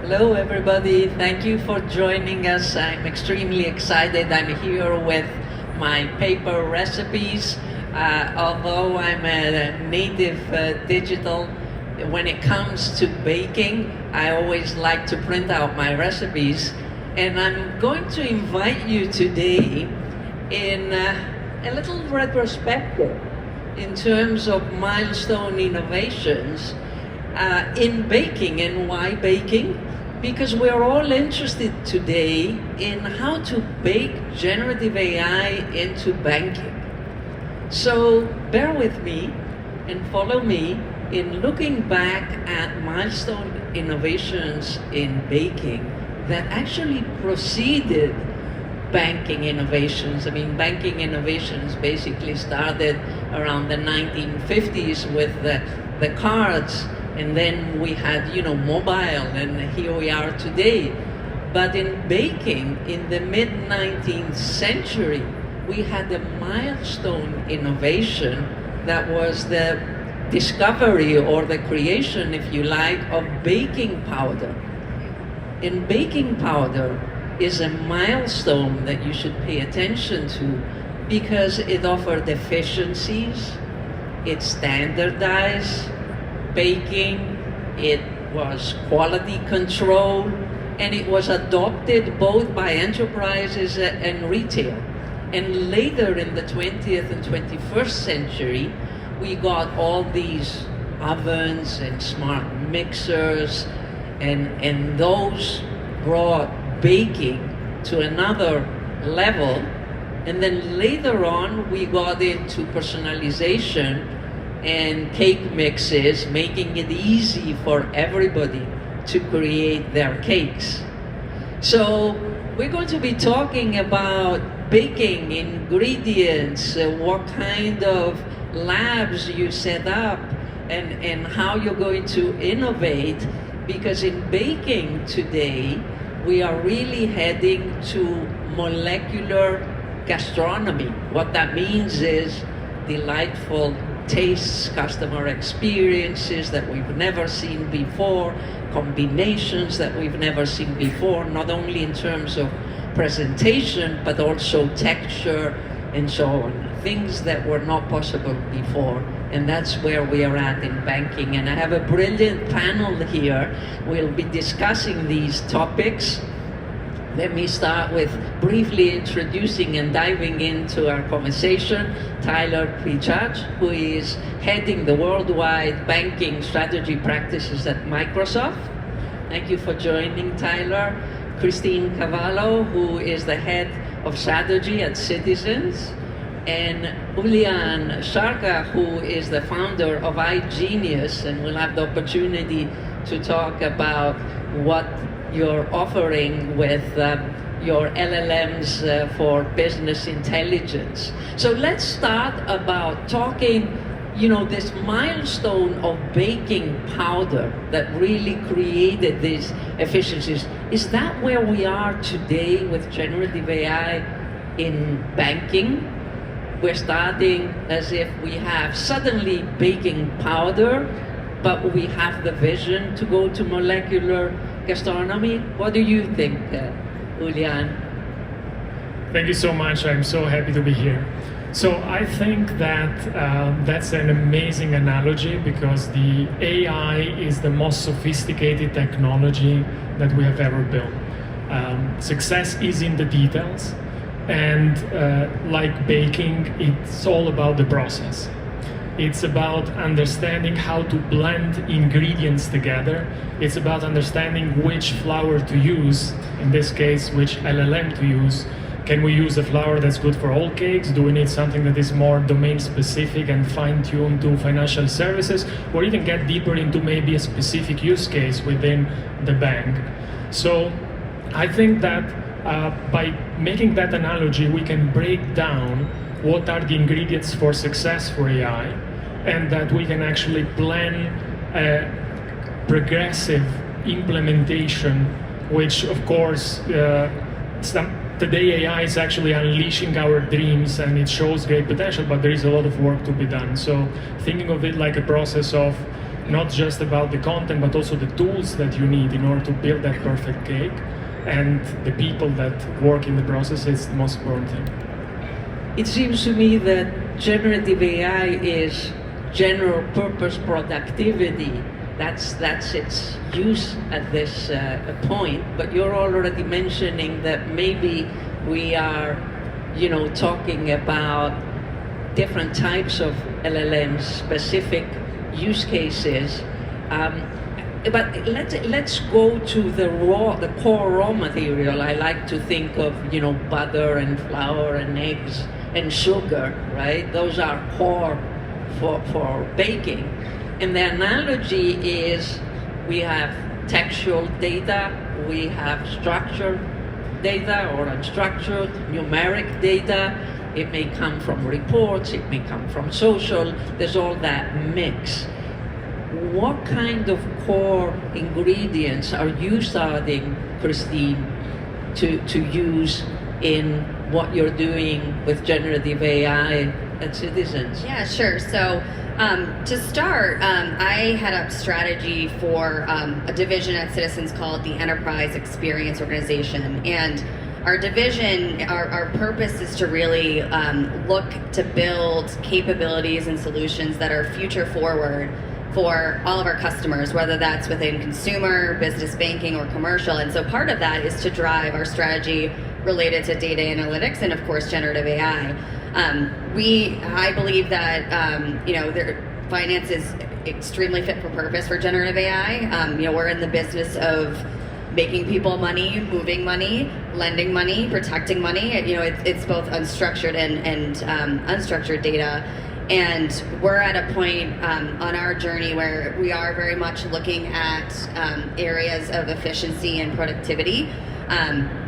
Hello everybody, thank you for joining us. I'm extremely excited. I'm here with my paper recipes. Although I'm a native digital, when it comes to baking, I always like to print out my recipes. And I'm going to invite you today in a little retrospective in terms of milestone innovations in baking. And why baking? Because we're all interested today in how to bake generative AI into banking. So bear with me and follow me in looking back at milestone innovations in baking that actually preceded banking innovations. I mean, banking innovations basically started around the 1950s with the cards. And then we had, mobile, and here we are today. But in baking, in the mid-19th century, we had a milestone innovation that was the discovery or the creation, if you like, of baking powder. And baking powder is a milestone that you should pay attention to because it offered efficiencies, it standardized baking, it was quality control, and it was adopted both by enterprises and retail. And later in the 20th and 21st century, we got all these ovens and smart mixers, and those brought baking to another level. And then later on, we got into personalization and cake mixes, making it easy for everybody to create their cakes. So we're going to be talking about baking ingredients, what kind of labs you set up, and how you're going to innovate, because in baking today, we are really heading to molecular gastronomy. What that means is delightful tastes, customer experiences that we've never seen before, combinations that we've never seen before, not only in terms of presentation, but also texture and so on. Things that were not possible before. And that's where we are at in banking. And I have a brilliant panel here. We'll be discussing these topics. Let me start with briefly introducing and diving into our conversation Tyler Pichach, who is heading the worldwide banking strategy practices at Microsoft. Thank you for joining, Tyler. Christine Cavallo, who is the head of strategy at Citizens. And Uljan Sharka, who is the founder of iGenius, and we'll have the opportunity to talk about what you're offering with your LLMs for business intelligence. So let's start about talking, this milestone of baking powder that really created these efficiencies. Is that where we are today with generative AI in banking? We're starting as if we have suddenly baking powder, but we have the vision to go to molecular gastronomy. What do you think, Uljan? Thank you so much. I'm so happy to be here. So I think that that's an amazing analogy because the AI is the most sophisticated technology that we have ever built. Success is in the details, and like baking, it's all about the process. It's about understanding how to blend ingredients together. It's about understanding which flour to use, in this case, which LLM to use. Can we use a flour that's good for all cakes? Do we need something that is more domain-specific and fine-tuned to financial services? Or even get deeper into maybe a specific use case within the bank? So I think that by making that analogy, we can break down what are the ingredients for success for AI, and that we can actually plan a progressive implementation, which of course, today AI is actually unleashing our dreams and it shows great potential, but there is a lot of work to be done. So thinking of it like a process of not just about the content, but also the tools that you need in order to build that perfect cake. And the people that work in the process is the most important thing. It seems to me that generative AI is general purpose productivity. That's its use at this point. But you're already mentioning that maybe we are, talking about different types of LLMs, specific use cases. But let's go to the core raw material. I like to think of butter and flour and eggs and sugar, right? Those are core for baking. And the analogy is we have textual data, we have structured data or unstructured numeric data. It may come from reports, it may come from social. There's all that mix. What kind of core ingredients are you starting, Christine, to use in what you're doing with generative AI at Citizens? Yeah, sure. So to start, I head up strategy for a division at Citizens called the Enterprise Experience Organization. And our division, our purpose is to really look to build capabilities and solutions that are future forward for all of our customers, whether that's within consumer, business banking, or commercial. And so part of that is to drive our strategy related to data analytics and, of course, generative AI. I believe that finance is extremely fit for purpose for generative AI. We're in the business of making people money, moving money, lending money, protecting money. It's both unstructured and unstructured data. And we're at a point on our journey where we are very much looking at areas of efficiency and productivity.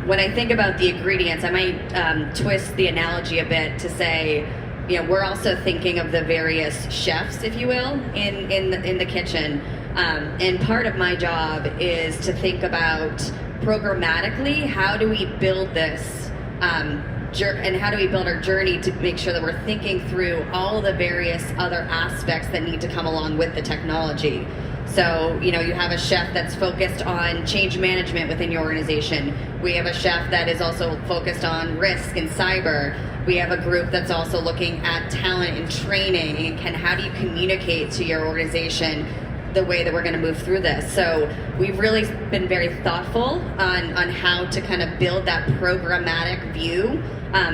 When I think about the ingredients, I might twist the analogy a bit to say, we're also thinking of the various chefs, if you will, in the kitchen. And part of my job is to think about programmatically, how do we build this and how do we build our journey to make sure that we're thinking through all the various other aspects that need to come along with the technology. So, you have a chef that's focused on change management within your organization. We have a chef that is also focused on risk and cyber. We have a group that's also looking at talent and training and how do you communicate to your organization the way that we're going to move through this. So we've really been very thoughtful on how to kind of build that programmatic view,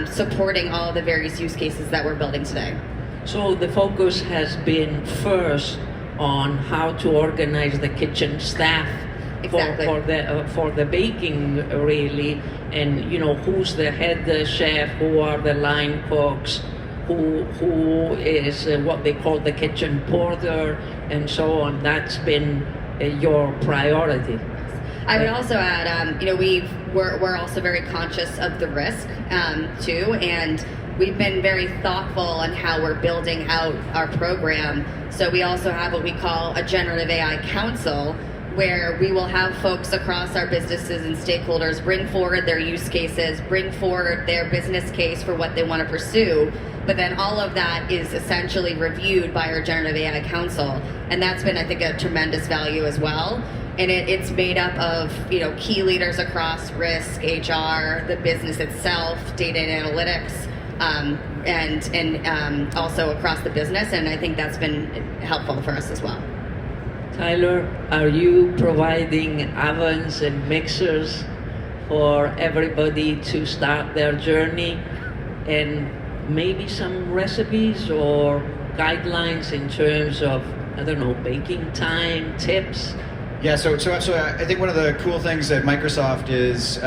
supporting all of the various use cases that we're building today. So the focus has been first on how to organize the kitchen staff. Exactly. For the baking, really, and who's the head chef, who are the line cooks, who is what they call the kitchen porter, and so on. That's been your priority. I would also add, we're also very conscious of the risk too, and we've been very thoughtful on how we're building out our program. So we also have what we call a generative AI council, where we will have folks across our businesses and stakeholders bring forward their use cases, bring forward their business case for what they want to pursue. But then all of that is essentially reviewed by our generative AI council. And that's been, I think, a tremendous value as well. And it's made up of key leaders across risk, HR, the business itself, data and analytics, and also across the business. And I think that's been helpful for us as well. Tyler, are you providing ovens and mixers for everybody to start their journey, and maybe some recipes or guidelines in terms of, baking time, tips? Yeah, so I think one of the cool things at Microsoft is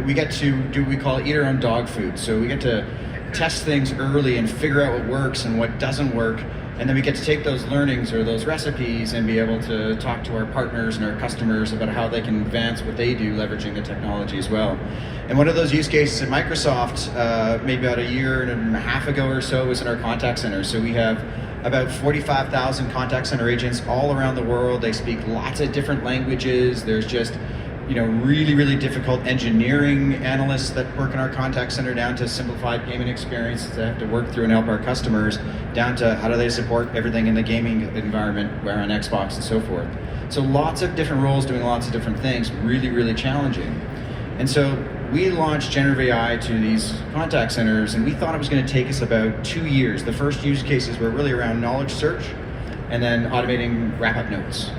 we get to do what we call eat our own dog food. So we get to test things early and figure out what works and what doesn't work. And then we get to take those learnings or those recipes and be able to talk to our partners and our customers about how they can advance what they do, leveraging the technology as well. And one of those use cases at Microsoft, maybe about a year and a half ago or so, was in our contact center. So we have about 45,000 contact center agents all around the world. They speak lots of different languages. There's just really difficult engineering analysts that work in our contact center, down to simplified payment experiences that have to work through and help our customers, down to how do they support everything in the gaming environment, where on Xbox and so forth. So lots of different roles doing lots of different things, really challenging. And so we launched generative AI to these contact centers, and we thought it was going to take us about 2 years. The first use cases were really around knowledge search and then automating wrap-up notes.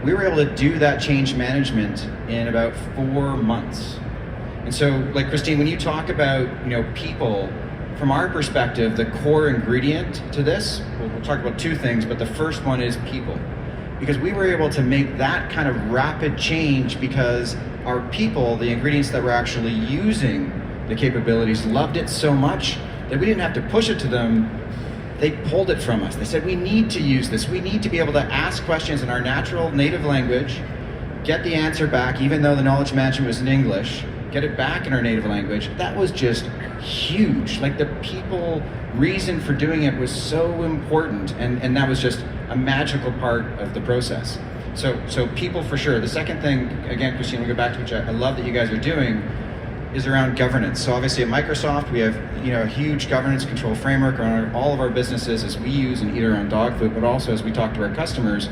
We were able to do that change management in about 4 months. And so, like Christine, when you talk about people, from our perspective, the core ingredient to this, we'll talk about two things, but the first one is people. Because we were able to make that kind of rapid change because our people, the ingredients that were actually using the capabilities, loved it so much that we didn't have to push it to them. They pulled it from us. They said, we need to use this. We need to be able to ask questions in our natural native language, get the answer back, even though the knowledge management was in English, get it back in our native language. That was just huge. Like, the people reason for doing it was so important, and that was just a magical part of the process. So people for sure. The second thing, again, Christine, we'll go back to which I love that you guys are doing, is around governance. So obviously at Microsoft, we have a huge governance control framework around all of our businesses as we use and eat our own dog food, but also as we talk to our customers.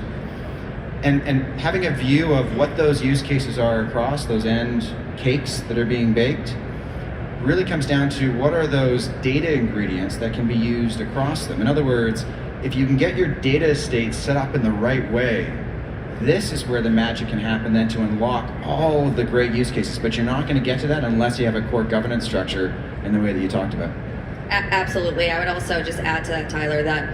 And having a view of what those use cases are across those end cakes that are being baked really comes down to what are those data ingredients that can be used across them. In other words, if you can get your data estate set up in the right way, this is where the magic can happen then to unlock all of the great use cases. But you're not going to get to that unless you have a core governance structure in the way that you talked about. Absolutely. I would also just add to that, Tyler, that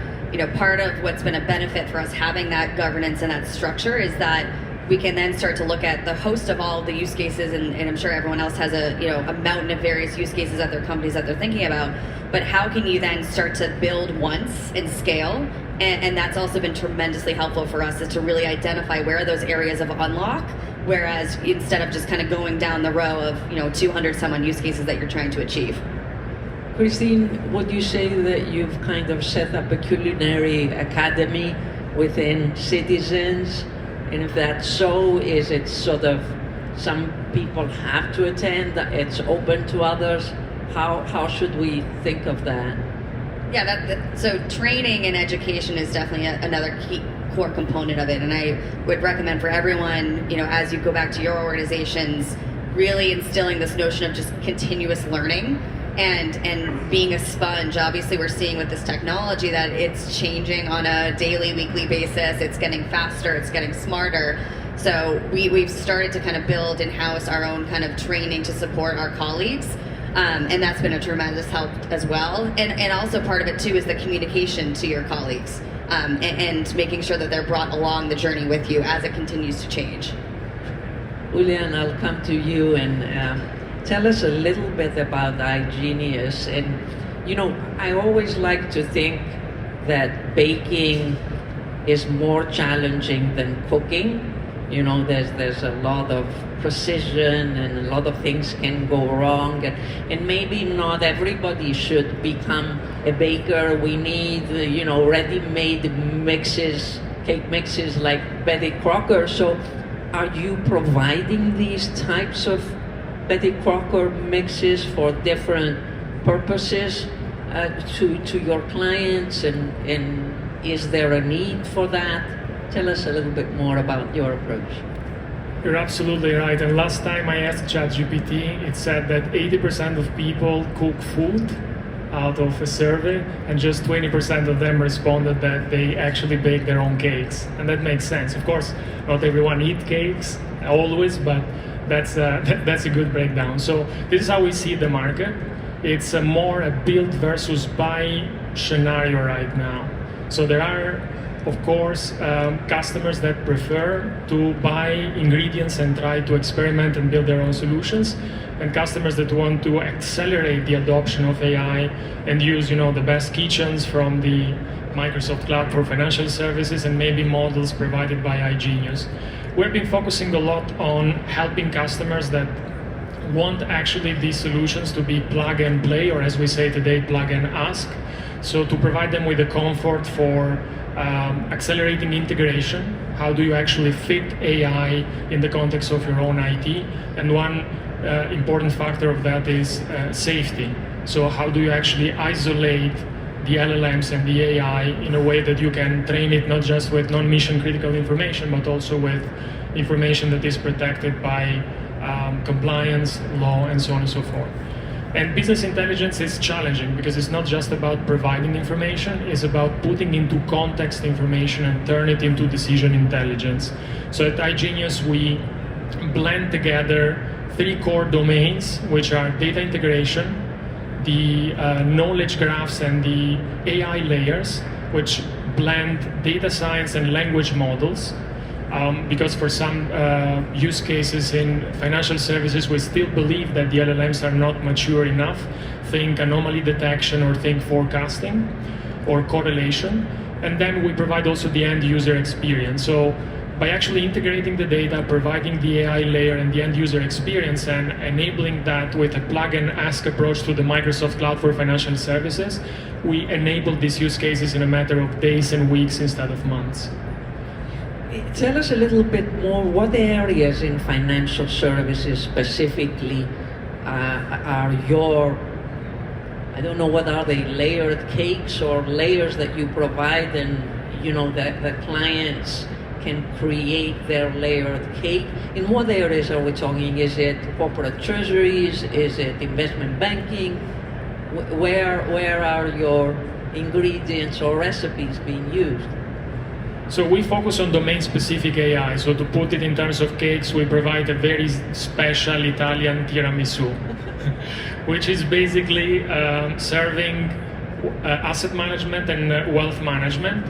part of what's been a benefit for us having that governance and that structure is that we can then start to look at the host of all of the use cases, and I'm sure everyone else has a mountain of various use cases at their companies that they're thinking about. But how can you then start to build once and scale? And that's also been tremendously helpful for us, is to really identify where are those areas of unlock, whereas instead of just kind of going down the row of 200 some odd use cases that you're trying to achieve. Christine, would you say that you've kind of set up a culinary academy within Citizens? And if that's so, is it sort of some people have to attend, it's open to others? How should we think of that? Yeah, so training and education is definitely another key core component of it. And I would recommend for everyone, as you go back to your organizations, really instilling this notion of just continuous learning and being a sponge. Obviously, we're seeing with this technology that it's changing on a daily, weekly basis. It's getting faster, it's getting smarter. So we've started to kind of build in-house our own kind of training to support our colleagues. And that's been a tremendous help as well. And also part of it too is the communication to your colleagues and making sure that they're brought along the journey with you as it continues to change. Uljan, I'll come to you and tell us a little bit about iGenius. And I always like to think that baking is more challenging than cooking. There's a lot of precision and a lot of things can go wrong, and maybe not everybody should become a baker. We need ready-made mixes, cake mixes like Betty Crocker. So are you providing these types of Betty Crocker mixes for different purposes to your clients, and is there a need for that? Tell us a little bit more about your approach. You're absolutely right. And last time I asked ChatGPT, it said that 80% of people cook food out of a survey, and just 20% of them responded that they actually bake their own cakes. And that makes sense. Of course, not everyone eats cakes always, but that's a good breakdown. So this is how we see the market. It's more a build versus buy scenario right now. So there are, of course, customers that prefer to buy ingredients and try to experiment and build their own solutions, and customers that want to accelerate the adoption of AI and use, the best kitchens from the Microsoft Cloud for financial services and maybe models provided by iGenius. We've been focusing a lot on helping customers that want actually these solutions to be plug and play, or as we say today, plug and ask. So to provide them with the comfort for accelerating integration, how do you actually fit AI in the context of your own IT? And one important factor of that is safety. So how do you actually isolate the LLMs and the AI in a way that you can train it not just with non-mission critical information, but also with information that is protected by compliance, law, and so on and so forth. And business intelligence is challenging because it's not just about providing information, it's about putting into context information and turn it into decision intelligence. So at iGenius, we blend together 3 core domains, which are data integration, the knowledge graphs, and the AI layers, which blend data science and language models. Because for some use cases in financial services, we still believe that the LLMs are not mature enough. Think anomaly detection, or think forecasting or correlation. And then we provide also the end user experience. So by actually integrating the data, providing the AI layer and the end user experience, and enabling that with a plug and ask approach to the Microsoft Cloud for Financial Services, we enable these use cases in a matter of days and weeks instead of months. Tell us a little bit more, what areas in financial services specifically are your, I don't know, what are they, layered cakes or layers that you provide, and that the clients can create their layered cake? In what areas are we talking? Is it corporate treasuries? Is it investment banking? Where are your ingredients or recipes being used? So we focus on domain-specific AI. So to put it in terms of cakes, we provide a very special Italian tiramisu, which is basically serving asset management and wealth management.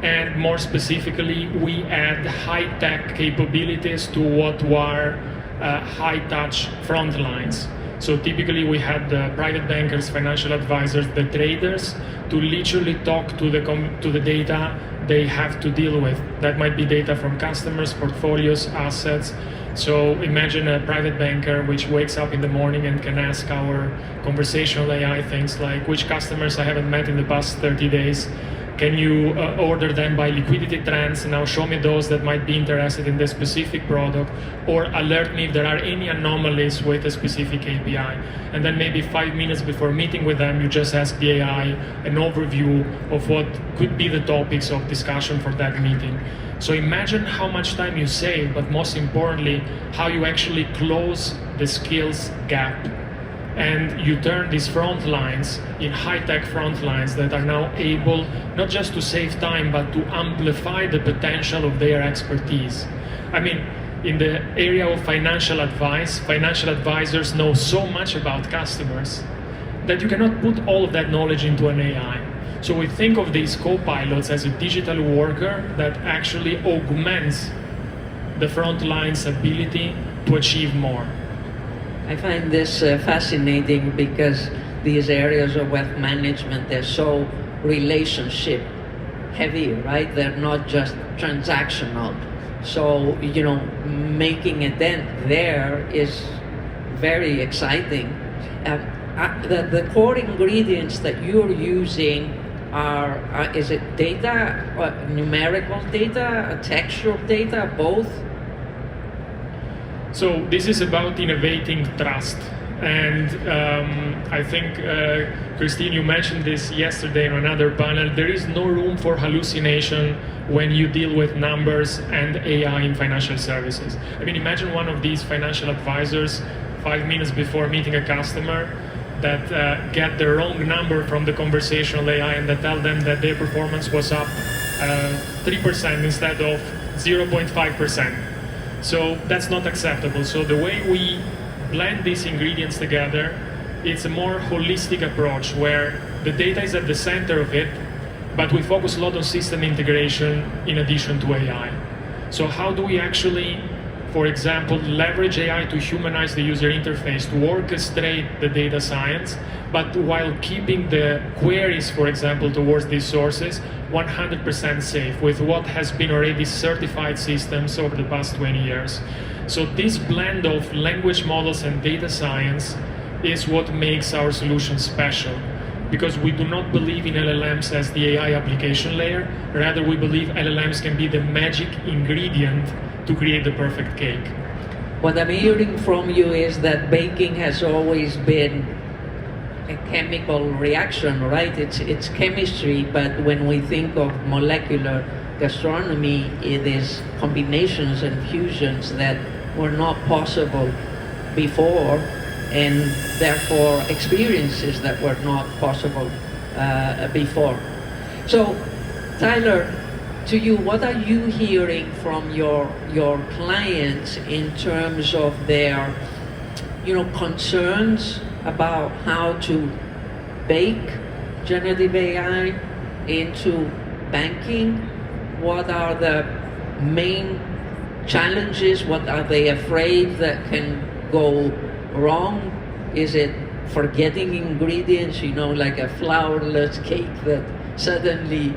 And more specifically, we add high-tech capabilities to what were high-touch front lines. So typically we had the private bankers, financial advisors, the traders, to literally talk to the data they have to deal with. That might be data from customers, portfolios, assets. So imagine a private banker which wakes up in the morning and can ask our conversational AI things like, which customers I haven't met in the past 30 days? Can you order them by liquidity trends? Now show me those that might be interested in this specific product, or alert me if there are any anomalies with a specific API. And then maybe 5 minutes before meeting with them, you just ask the AI an overview of what could be the topics of discussion for that meeting. So imagine how much time you save, but most importantly, how you actually close the skills gap. And you turn these front lines in high-tech front lines that are now able not just to save time, but to amplify the potential of their expertise. I mean, in the area of financial advice, financial advisors know so much about customers that you cannot put all of that knowledge into an AI. So we think of these co-pilots as a digital worker that actually augments the front line's ability to achieve more. I find this fascinating because these areas of wealth management, they're so relationship heavy, right? They're not just transactional. So, making a dent there is very exciting. The core ingredients that you're using are is it data, numerical data, textual data, both? So this is about innovating trust. And I think, Christine, you mentioned this yesterday on another panel. There is no room for hallucination when you deal with numbers and AI in financial services. I mean, imagine one of these financial advisors 5 minutes before meeting a customer that get the wrong number from the conversational AI and that tell them that their performance was up 3% instead of 0.5%. So that's not acceptable. So the way we blend these ingredients together, it's a more holistic approach where the data is at the center of it, but we focus a lot on system integration in addition to AI. So how do we actually, for example, leverage AI to humanize the user interface, to orchestrate the data science, but while keeping the queries, for example, towards these sources 100% safe with what has been already certified systems over the past 20 years. So this blend of language models and data science is what makes our solution special. because we do not believe in LLMs as the AI application layer. Rather, we believe LLMs can be the magic ingredient to create the perfect cake. What I'm hearing from you is that baking has always been a chemical reaction, right? It's chemistry, but when we think of molecular gastronomy, it is combinations and fusions that were not possible before, and therefore experiences that were not possible before. So, Tyler, to you, what are you hearing from your clients in terms of their, concerns about how to bake generative AI into banking? What are the main challenges? What are they afraid that can go wrong? Is it forgetting ingredients, like a flourless cake that suddenly,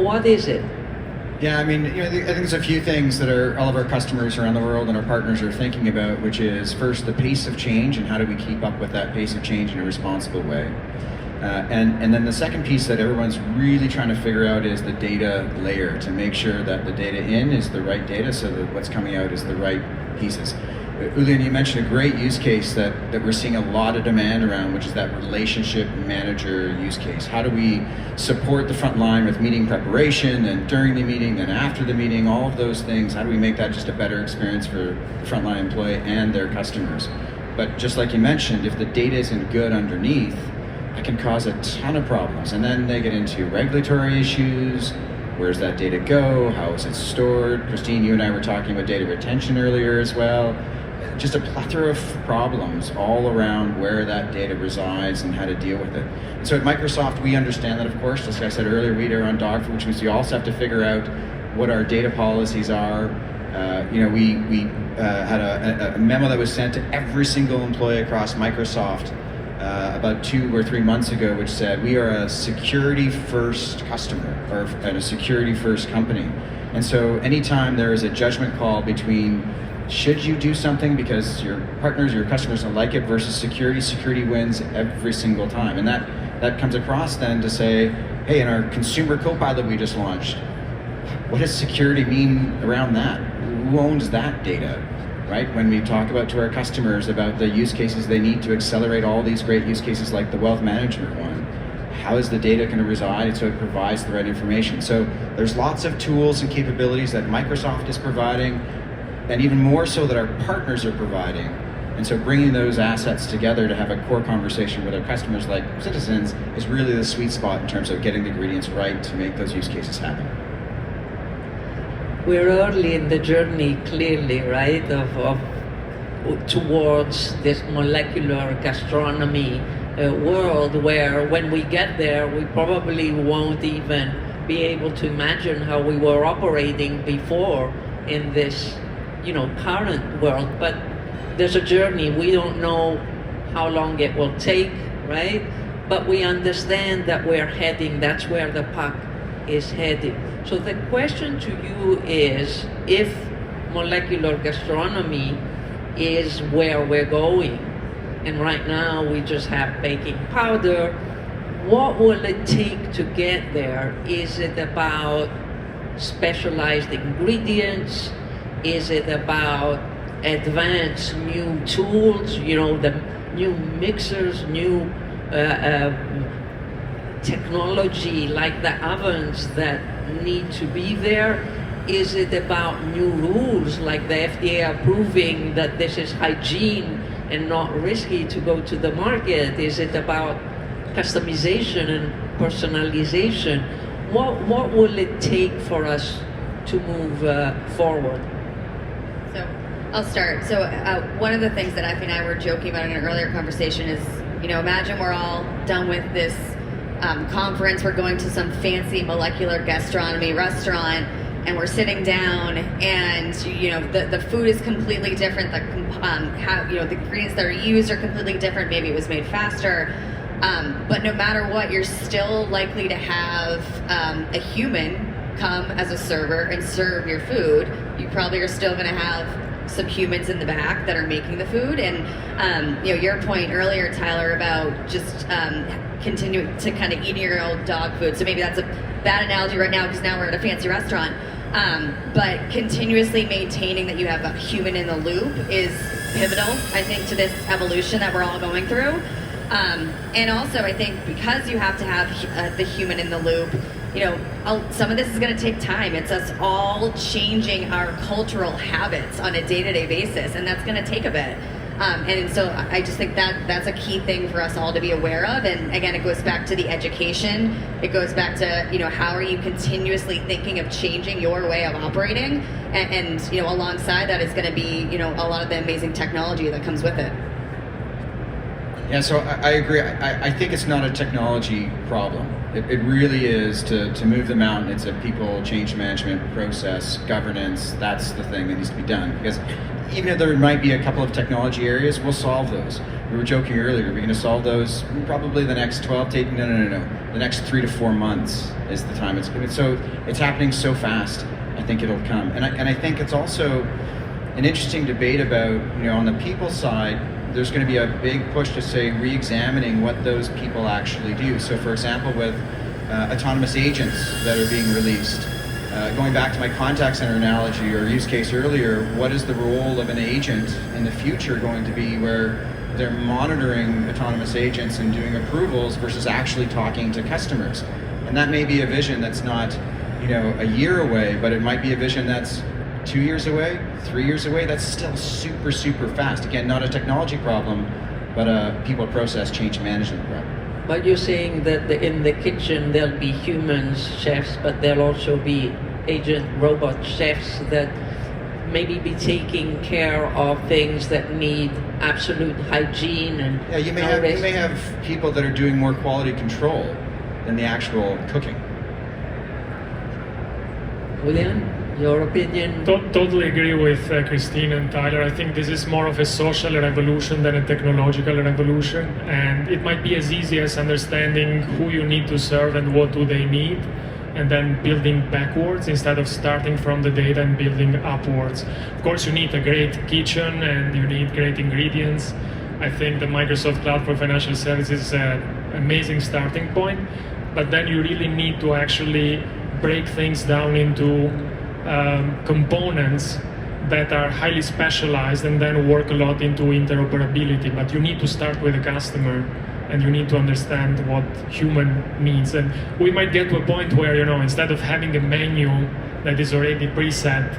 what is it? Yeah, I think there's a few things that all of our customers around the world and our partners are thinking about, which is first the pace of change and how do we keep up with that pace of change in a responsible way. And then the second piece that everyone's really trying to figure out is the data layer, to make sure that the data in is the right data so that what's coming out is the right pieces. Uljan, you mentioned a great use case that we're seeing a lot of demand around, which is that relationship manager use case. How do we support the front line with meeting preparation and during the meeting and after the meeting, all of those things? How do we make that just a better experience for the frontline employee and their customers? But just like you mentioned, if the data isn't good underneath, it can cause a ton of problems. And then they get into regulatory issues. Where's that data go? How is it stored? Christine, you and I were talking about data retention earlier as well. Just a plethora of problems all around where that data resides and how to deal with it. And so at Microsoft, we understand that, of course, just like I said earlier, we are on dog food, which means we also have to figure out what our data policies are. We had a memo that was sent to every single employee across Microsoft about 2 or 3 months ago, which said we are a security-first customer and a security-first company. And so anytime there is a judgment call between should you do something because your partners, your customers don't like it versus security wins every single time. And that comes across then to say, hey, in our consumer Copilot we just launched, what does security mean around that? Who owns that data? Right? When we talk about to our customers about the use cases they need to accelerate all these great use cases like the wealth management one, how is the data going to reside so it provides the right information? So there's lots of tools and capabilities that Microsoft is providing, and even more so that our partners are providing. And so bringing those assets together to have a core conversation with our customers like citizens is really the sweet spot in terms of getting the ingredients right to make those use cases happen. We're early in the journey, clearly, right, of towards this molecular gastronomy world where when we get there, we probably won't even be able to imagine how we were operating before in this, current world. But there's a journey. We don't know how long it will take, right? But we understand that we're heading, that's where the puck is headed. So the question to you is, if molecular gastronomy is where we're going, and right now we just have baking powder, what will it take to get there? Is it about specialized ingredients? Is it about advanced new tools, the new mixers, new technology like the ovens that need to be there? Is it about new rules like the FDA approving that this is hygiene and not risky to go to the market? Is it about customization and personalization? What will it take for us to move forward? So I'll start. So one of the things that Effie and I were joking about in an earlier conversation is, imagine we're all done with this conference, we're going to some fancy molecular gastronomy restaurant, and we're sitting down, and the food is completely different. The ingredients that are used are completely different. Maybe it was made faster, but no matter what, you're still likely to have a human come as a server and serve your food. You probably are still going to have some humans in the back that are making the food. And your point earlier, Tyler, about just continuing to kind of eating your own dog food. So maybe that's a bad analogy right now because now we're at a fancy restaurant. But continuously maintaining that you have a human in the loop is pivotal, I think, to this evolution that we're all going through. And also, I think because you have to have the human in the loop, some of this is going to take time. It's us all changing our cultural habits on a day-to-day basis, and that's going to take a bit. And so I just think that that's a key thing for us all to be aware of. And again, it goes back to the education. It goes back to, how are you continuously thinking of changing your way of operating? And alongside that is going to be, a lot of the amazing technology that comes with it. Yeah, so I agree. I think it's not a technology problem. It really is to move the mountain. It's a people change management process, governance. That's the thing that needs to be done. Because even if there might be a couple of technology areas, we'll solve those. We were joking earlier, we're going to solve those probably the next 12 to 18, no. The next 3 to 4 months is the time. It's happening so fast. I think it'll come. And I think it's also an interesting debate about, on the people side, there's going to be a big push to say re-examining what those people actually do. So for example, with autonomous agents that are being released, going back to my contact center analogy or use case earlier, what is the role of an agent in the future going to be where they're monitoring autonomous agents and doing approvals versus actually talking to customers? And that may be a vision that's not, a year away, but it might be a vision that's 2 years away, 3 years away. That's still super, super fast. Again, not a technology problem, but a people process change management problem. But you're saying that in the kitchen there'll be humans, chefs, but there'll also be agent robot chefs that maybe be taking care of things that need absolute hygiene and yeah, you may have people that are doing more quality control than the actual cooking. Uljan, your opinion? Totally agree with Christine and Tyler. I think this is more of a social revolution than a technological revolution, and it might be as easy as understanding who you need to serve and what do they need, and then building backwards instead of starting from the data and building upwards. Of course, you need a great kitchen and you need great ingredients. I think the Microsoft Cloud for Financial Services is an amazing starting point, but then you really need to actually break things down into components that are highly specialized and then work a lot into interoperability. But you need to start with the customer and you need to understand what human needs. And we might get to a point where, instead of having a menu that is already preset,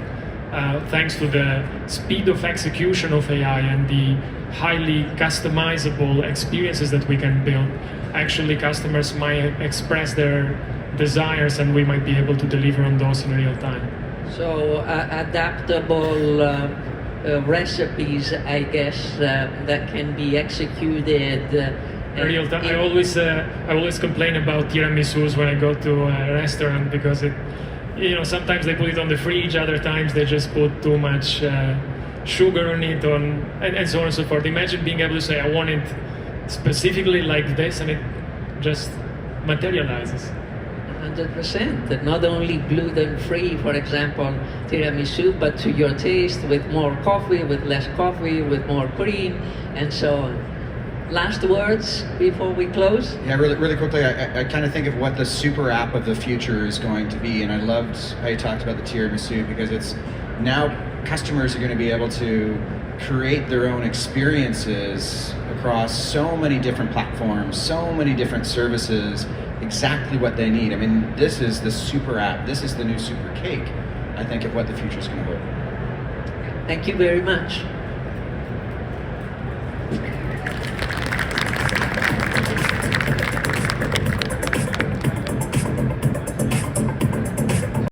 thanks to the speed of execution of AI and the highly customizable experiences that we can build, actually customers might express their desires and we might be able to deliver on those in real time. So adaptable recipes, I guess, that can be executed real time. I always complain about tiramisus when I go to a restaurant because sometimes they put it on the fridge, other times they just put too much sugar on it, and so on and so forth. Imagine being able to say, I want it specifically like this, and it just materializes. 100%. Not only gluten-free, for example, tiramisu, but to your taste, with more coffee, with less coffee, with more cream, and so on. Last words before we close? Yeah, really quickly, I kind of think of what the super app of the future is going to be, and I loved how you talked about the tiramisu because it's now customers are going to be able to create their own experiences across so many different platforms, so many different services, exactly what they need. I mean, this is the super app. This is the new super cake, I think, of what the future is going to hold. Thank you very much.